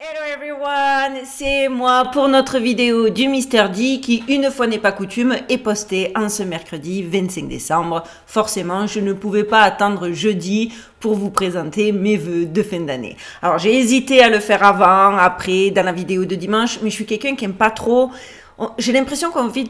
Hello everyone, c'est moi pour notre vidéo du Mister D qui, une fois n'est pas coutume, est postée en ce mercredi 25 décembre. Forcément, je ne pouvais pas attendre jeudi pour vous présenter mes vœux de fin d'année. Alors j'ai hésité à le faire avant, après, dans la vidéo de dimanche, mais je suis quelqu'un qui aime pas trop... J'ai l'impression qu'on est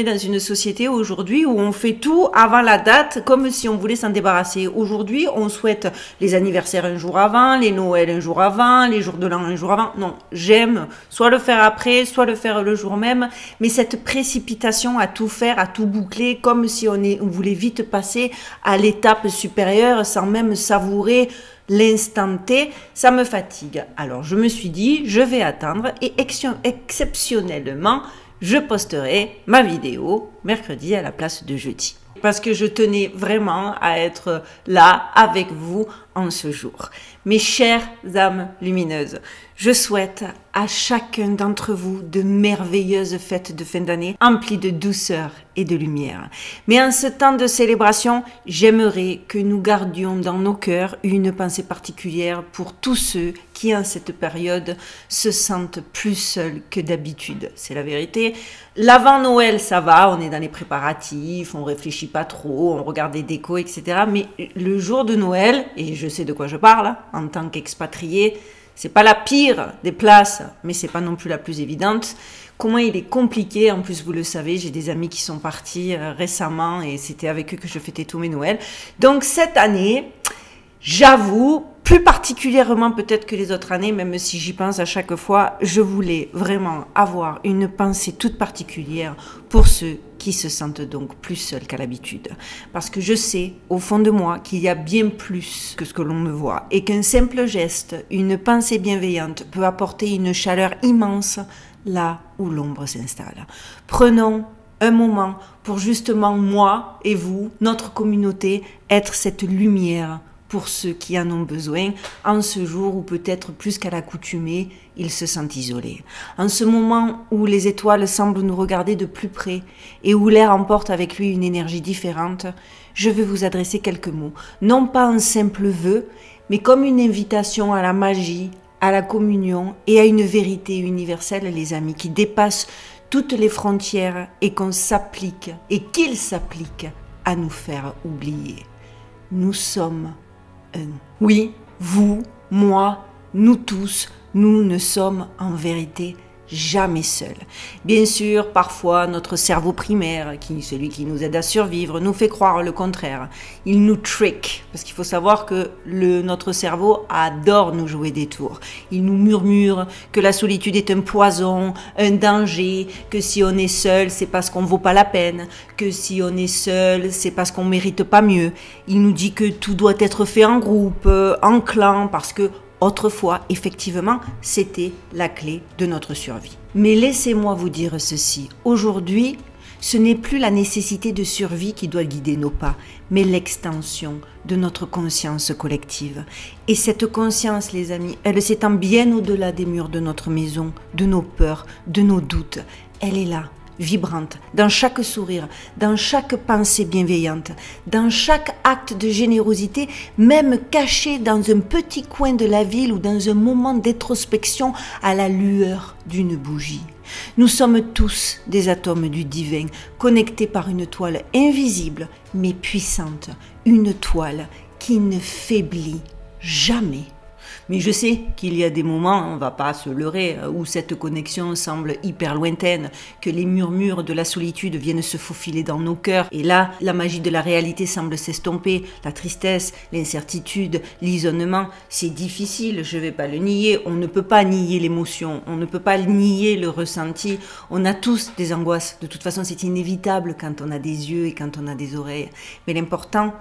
dans une société aujourd'hui où on fait tout avant la date comme si on voulait s'en débarrasser. Aujourd'hui, on souhaite les anniversaires un jour avant, les Noëls un jour avant, les jours de l'an un jour avant. Non, j'aime soit le faire après, soit le faire le jour même. Mais cette précipitation à tout faire, à tout boucler, comme si on voulait vite passer à l'étape supérieure sans même savourer l'instant T, ça me fatigue. Alors je me suis dit, je vais attendre et exceptionnellement, je posterai ma vidéo mercredi à la place de jeudi. Parce que je tenais vraiment à être là avec vous en ce jour. Mes chères âmes lumineuses, je souhaite à chacun d'entre vous de merveilleuses fêtes de fin d'année emplies de douceur et de lumière. Mais en ce temps de célébration, j'aimerais que nous gardions dans nos cœurs une pensée particulière pour tous ceux qui en cette période se sentent plus seuls que d'habitude. C'est la vérité. L'avant Noël, ça va, on est dans les préparatifs, on réfléchit pas trop, on regarde des décos, etc. Mais le jour de Noël, et je sais de quoi je parle, en tant qu'expatrié, c'est pas la pire des places, mais c'est pas non plus la plus évidente. Comment il est compliqué, en plus vous le savez, j'ai des amis qui sont partis récemment et c'était avec eux que je fêtais tous mes Noëls. Donc cette année, j'avoue, plus particulièrement peut-être que les autres années, même si j'y pense à chaque fois, je voulais vraiment avoir une pensée toute particulière pour ceux qui se sentent donc plus seuls qu'à l'habitude. Parce que je sais, au fond de moi, qu'il y a bien plus que ce que l'on ne voit et qu'un simple geste, une pensée bienveillante peut apporter une chaleur immense là où l'ombre s'installe. Prenons un moment pour justement moi et vous, notre communauté, être cette lumière pour ceux qui en ont besoin, en ce jour où peut-être plus qu'à l'accoutumée, ils se sentent isolés. En ce moment où les étoiles semblent nous regarder de plus près et où l'air emporte avec lui une énergie différente, je veux vous adresser quelques mots, non pas un simple vœu, mais comme une invitation à la magie, à la communion et à une vérité universelle, les amis, qui dépasse toutes les frontières et qu'on s'applique, et qu'il s'applique à nous faire oublier. Nous sommes un. Oui, vous, moi, nous tous, nous ne sommes en vérité jamais seuls. Bien sûr, parfois, notre cerveau primaire, celui qui nous aide à survivre, nous fait croire le contraire. Il nous trick, parce qu'il faut savoir que notre cerveau adore nous jouer des tours. Il nous murmure que la solitude est un poison, un danger, que si on est seul, c'est parce qu'on ne vaut pas la peine, que si on est seul, c'est parce qu'on ne mérite pas mieux. Il nous dit que tout doit être fait en groupe, en clan, parce que autrefois, effectivement, c'était la clé de notre survie. Mais laissez-moi vous dire ceci. Aujourd'hui, ce n'est plus la nécessité de survie qui doit guider nos pas, mais l'extension de notre conscience collective. Et cette conscience, les amis, elle s'étend bien au-delà des murs de notre maison, de nos peurs, de nos doutes. Elle est là, vibrante, dans chaque sourire, dans chaque pensée bienveillante, dans chaque acte de générosité, même caché dans un petit coin de la ville ou dans un moment d'introspection à la lueur d'une bougie. Nous sommes tous des atomes du divin, connectés par une toile invisible mais puissante, une toile qui ne faiblit jamais. Mais je sais qu'il y a des moments, on ne va pas se leurrer, où cette connexion semble hyper lointaine, que les murmures de la solitude viennent se faufiler dans nos cœurs. Et là, la magie de la réalité semble s'estomper. La tristesse, l'incertitude, l'isolement, c'est difficile, je ne vais pas le nier. On ne peut pas nier l'émotion, on ne peut pas nier le ressenti. On a tous des angoisses. De toute façon, c'est inévitable quand on a des yeux et quand on a des oreilles. Mais l'important,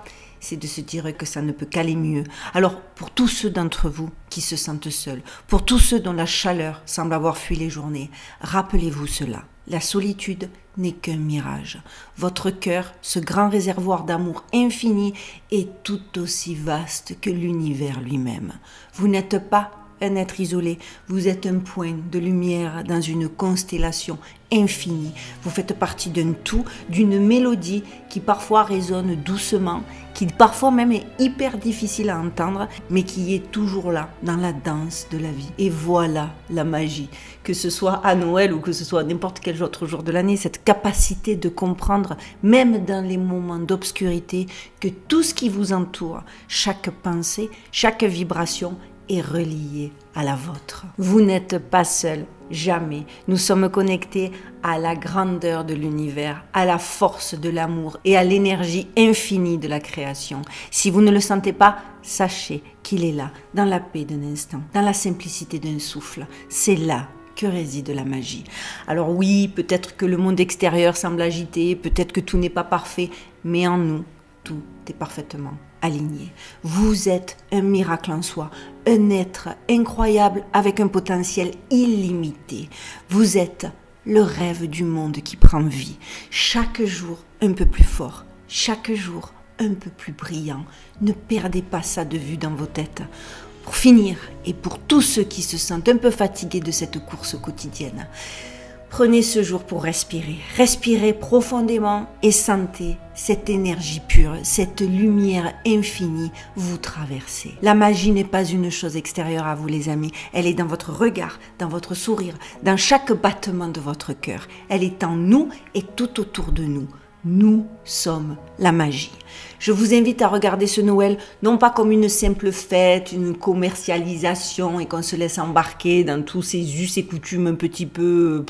c'est de se dire que ça ne peut qu'aller mieux. Alors, pour tous ceux d'entre vous qui se sentent seuls, pour tous ceux dont la chaleur semble avoir fui les journées, rappelez-vous cela. La solitude n'est qu'un mirage. Votre cœur, ce grand réservoir d'amour infini, est tout aussi vaste que l'univers lui-même. Vous n'êtes pas un être isolé, vous êtes un point de lumière dans une constellation infinie. Vous faites partie d'un tout, d'une mélodie qui parfois résonne doucement, qui parfois même est hyper difficile à entendre, mais qui est toujours là, dans la danse de la vie. Et voilà la magie, que ce soit à Noël ou que ce soit n'importe quel autre jour de l'année, cette capacité de comprendre, même dans les moments d'obscurité, que tout ce qui vous entoure, chaque pensée, chaque vibration, est relié à la vôtre. Vous n'êtes pas seul, jamais. Nous sommes connectés à la grandeur de l'univers, à la force de l'amour et à l'énergie infinie de la création. Si vous ne le sentez pas, sachez qu'il est là, dans la paix d'un instant, dans la simplicité d'un souffle. C'est là que réside la magie. Alors oui, peut-être que le monde extérieur semble agité, peut-être que tout n'est pas parfait, mais en nous, tout est parfaitement aligné. Vous êtes un miracle en soi, un être incroyable avec un potentiel illimité. Vous êtes le rêve du monde qui prend vie. Chaque jour un peu plus fort, chaque jour un peu plus brillant. Ne perdez pas ça de vue dans vos têtes. Pour finir, et pour tous ceux qui se sentent un peu fatigués de cette course quotidienne, prenez ce jour pour respirer. Respirez profondément et sentez cette énergie pure, cette lumière infinie vous traverser. La magie n'est pas une chose extérieure à vous, les amis. Elle est dans votre regard, dans votre sourire, dans chaque battement de votre cœur. Elle est en nous et tout autour de nous. Nous sommes la magie. Je vous invite à regarder ce Noël non pas comme une simple fête, une commercialisation et qu'on se laisse embarquer dans tous ces us et coutumes un petit peu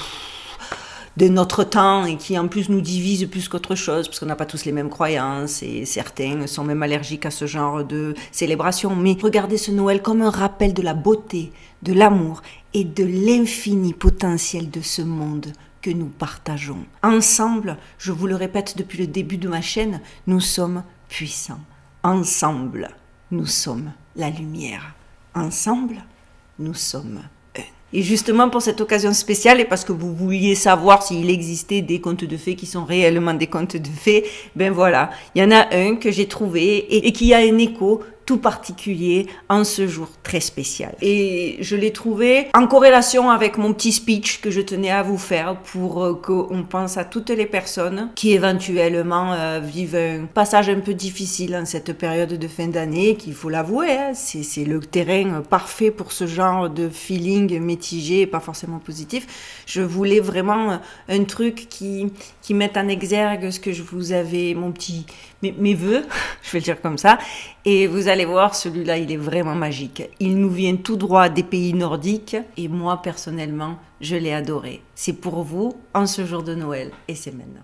de notre temps et qui en plus nous divisent plus qu'autre chose parce qu'on n'a pas tous les mêmes croyances et certains sont même allergiques à ce genre de célébration. Mais regardez ce Noël comme un rappel de la beauté, de l'amour et de l'infini potentiel de ce monde que nous partageons. Ensemble, je vous le répète depuis le début de ma chaîne, nous sommes puissants. Ensemble, nous sommes la lumière. Ensemble, nous sommes un. Et justement pour cette occasion spéciale, et parce que vous vouliez savoir s'il existait des contes de fées qui sont réellement des contes de fées, ben voilà, il y en a un que j'ai trouvé et qui a un écho tout particulier en ce jour très spécial. Et je l'ai trouvé en corrélation avec mon petit speech que je tenais à vous faire pour qu'on pense à toutes les personnes qui éventuellement vivent un passage un peu difficile en cette période de fin d'année, qu'il faut l'avouer, hein, c'est le terrain parfait pour ce genre de feeling mitigé et pas forcément positif. Je voulais vraiment un truc qui mette en exergue ce que je vous avais, mes vœux, je vais le dire comme ça, et vous allez voir, celui-là, il est vraiment magique. Il nous vient tout droit des pays nordiques, et moi, personnellement, je l'ai adoré. C'est pour vous, en ce jour de Noël, et c'est maintenant.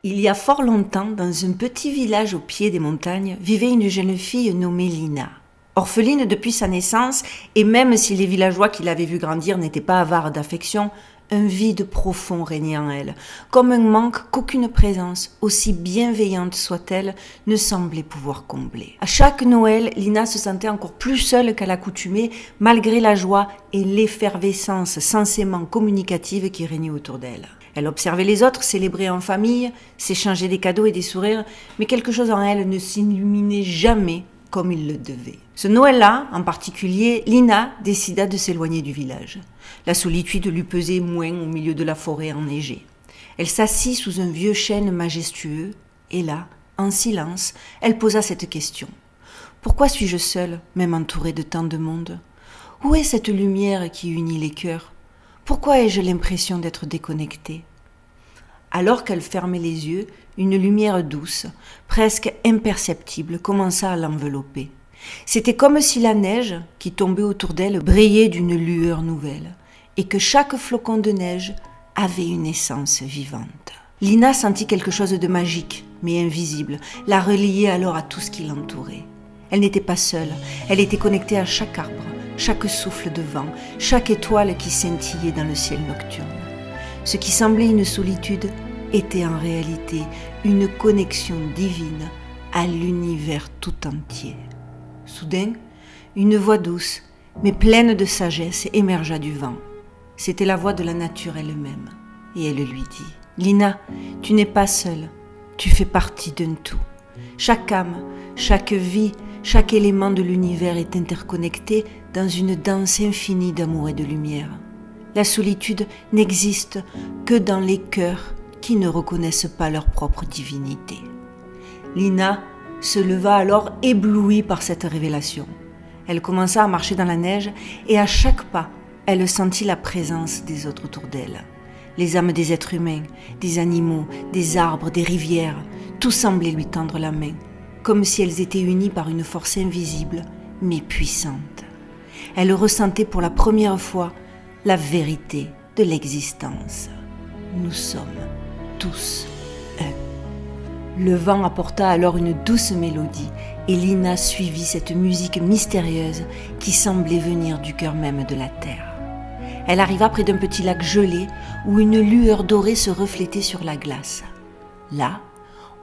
Il y a fort longtemps, dans un petit village au pied des montagnes, vivait une jeune fille nommée Lina. Orpheline depuis sa naissance, et même si les villageois qui l'avaient vue grandir n'étaient pas avares d'affection, un vide profond régnait en elle, comme un manque qu'aucune présence, aussi bienveillante soit-elle, ne semblait pouvoir combler. À chaque Noël, Lina se sentait encore plus seule qu'à l'accoutumée, malgré la joie et l'effervescence censément communicative qui régnait autour d'elle. Elle observait les autres, célébrer en famille, s'échanger des cadeaux et des sourires, mais quelque chose en elle ne s'illuminait jamais comme il le devait. Ce Noël-là, en particulier, Lina décida de s'éloigner du village. La solitude lui pesait moins au milieu de la forêt enneigée. Elle s'assit sous un vieux chêne majestueux, et là, en silence, elle posa cette question. Pourquoi suis-je seule, même entourée de tant de monde? Où est cette lumière qui unit les cœurs? Pourquoi ai-je l'impression d'être déconnectée? Alors qu'elle fermait les yeux, une lumière douce, presque imperceptible, commença à l'envelopper. C'était comme si la neige, qui tombait autour d'elle, brillait d'une lueur nouvelle, et que chaque flocon de neige avait une essence vivante. Lina sentit quelque chose de magique, mais invisible, la reliait alors à tout ce qui l'entourait. Elle n'était pas seule, elle était connectée à chaque arbre, chaque souffle de vent, chaque étoile qui scintillait dans le ciel nocturne. Ce qui semblait une solitude était en réalité une connexion divine à l'univers tout entier. Soudain, une voix douce, mais pleine de sagesse, émergea du vent. C'était la voix de la nature elle-même, et elle lui dit « Lina, tu n'es pas seule, tu fais partie d'un tout. Chaque âme, chaque vie, chaque élément de l'univers est interconnecté dans une danse infinie d'amour et de lumière. La solitude n'existe que dans les cœurs qui ne reconnaissent pas leur propre divinité. » Lina se leva alors éblouie par cette révélation. Elle commença à marcher dans la neige et à chaque pas, elle sentit la présence des autres autour d'elle. Les âmes des êtres humains, des animaux, des arbres, des rivières, tout semblait lui tendre la main, comme si elles étaient unies par une force invisible mais puissante. Elle ressentait pour la première fois la vérité de l'existence. Nous sommes tous un. Le vent apporta alors une douce mélodie et Lina suivit cette musique mystérieuse qui semblait venir du cœur même de la terre. Elle arriva près d'un petit lac gelé où une lueur dorée se reflétait sur la glace. Là,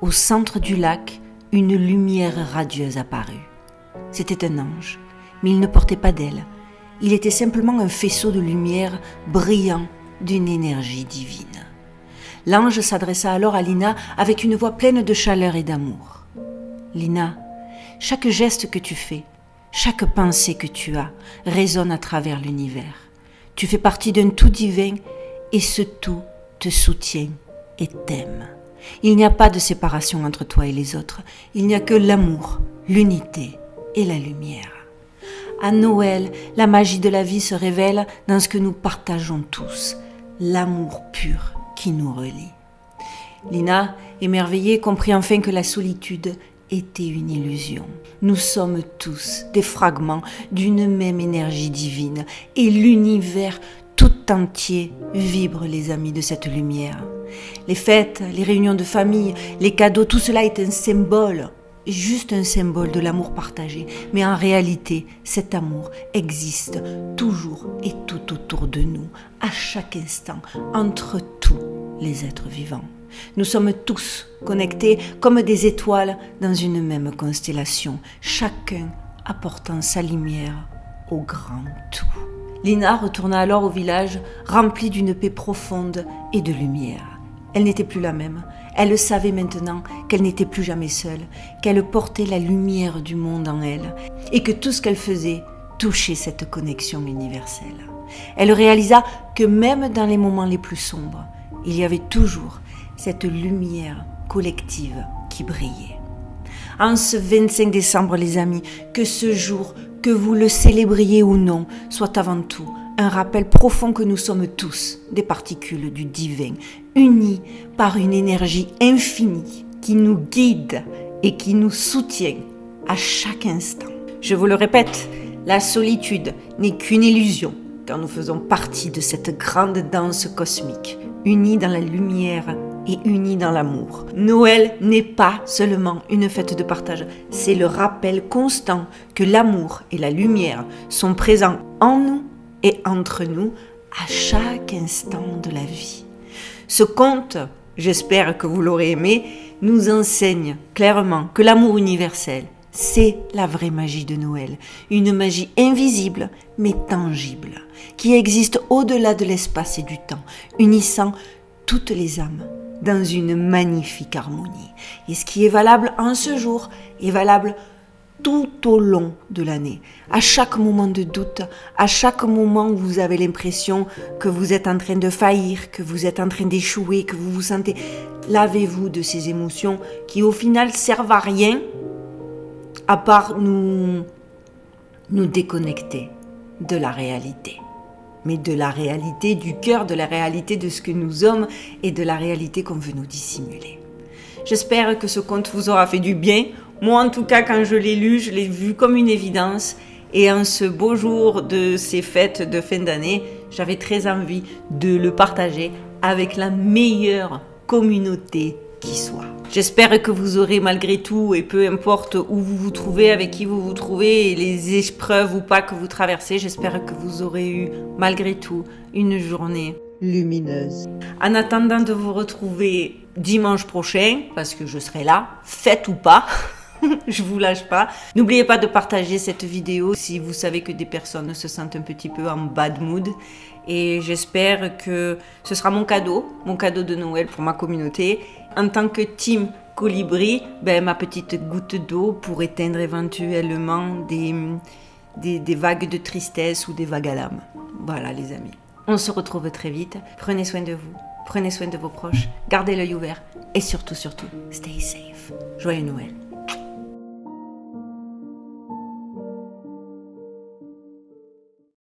au centre du lac, une lumière radieuse apparut. C'était un ange, mais il ne portait pas d'aile. Il était simplement un faisceau de lumière brillant d'une énergie divine. L'ange s'adressa alors à Lina avec une voix pleine de chaleur et d'amour. « Lina, chaque geste que tu fais, chaque pensée que tu as résonne à travers l'univers. Tu fais partie d'un tout divin et ce tout te soutient et t'aime. Il n'y a pas de séparation entre toi et les autres. Il n'y a que l'amour, l'unité et la lumière. À Noël, la magie de la vie se révèle dans ce que nous partageons tous, l'amour pur qui nous relie. » Lina, émerveillée, comprit enfin que la solitude était une illusion. Nous sommes tous des fragments d'une même énergie divine et l'univers tout entier vibre, les amis, de cette lumière. Les fêtes, les réunions de famille, les cadeaux, tout cela est un symbole, juste un symbole de l'amour partagé. Mais en réalité, cet amour existe toujours et tout autour de nous, à chaque instant, entre tous les êtres vivants. Nous sommes tous connectés comme des étoiles dans une même constellation, chacun apportant sa lumière au grand tout. Lina retourna alors au village, remplie d'une paix profonde et de lumière. Elle n'était plus la même. Elle savait maintenant qu'elle n'était plus jamais seule, qu'elle portait la lumière du monde en elle et que tout ce qu'elle faisait touchait cette connexion universelle. Elle réalisa que même dans les moments les plus sombres, il y avait toujours cette lumière collective qui brillait. En ce 25 décembre, les amis, que ce jour, que vous le célébriez ou non, soit avant tout un rappel profond que nous sommes tous des particules du divin, unis par une énergie infinie qui nous guide et qui nous soutient à chaque instant. Je vous le répète, la solitude n'est qu'une illusion, car nous faisons partie de cette grande danse cosmique, unis dans la lumière et unis dans l'amour. Noël n'est pas seulement une fête de partage, c'est le rappel constant que l'amour et la lumière sont présents en nous et entre nous à chaque instant de la vie. Ce conte, j'espère que vous l'aurez aimé, nous enseigne clairement que l'amour universel, c'est la vraie magie de Noël, une magie invisible mais tangible, qui existe au-delà de l'espace et du temps, unissant toutes les âmes dans une magnifique harmonie. Et ce qui est valable en ce jour est valable tout au long de l'année. À chaque moment de doute, à chaque moment où vous avez l'impression que vous êtes en train de faillir, que vous êtes en train d'échouer, que vous vous sentez... Lavez-vous de ces émotions qui au final servent à rien à part nous déconnecter de la réalité. Mais de la réalité du cœur, de la réalité de ce que nous sommes et de la réalité qu'on veut nous dissimuler. J'espère que ce conte vous aura fait du bien. Moi, en tout cas, quand je l'ai lu, je l'ai vu comme une évidence. Et en ce beau jour de ces fêtes de fin d'année, j'avais très envie de le partager avec la meilleure communauté qui soit. J'espère que vous aurez malgré tout, et peu importe où vous vous trouvez, avec qui vous vous trouvez, et les épreuves ou pas que vous traversez, j'espère que vous aurez eu malgré tout une journée lumineuse. En attendant de vous retrouver dimanche prochain, parce que je serai là, fête ou pas, je vous lâche pas. N'oubliez pas de partager cette vidéo si vous savez que des personnes se sentent un petit peu en bad mood. Et j'espère que ce sera mon cadeau de Noël pour ma communauté. En tant que team Colibri, ma petite goutte d'eau pour éteindre éventuellement des vagues de tristesse ou des vagues à l'âme. Voilà les amis. On se retrouve très vite. Prenez soin de vous, prenez soin de vos proches, gardez l'œil ouvert et surtout, stay safe. Joyeux Noël.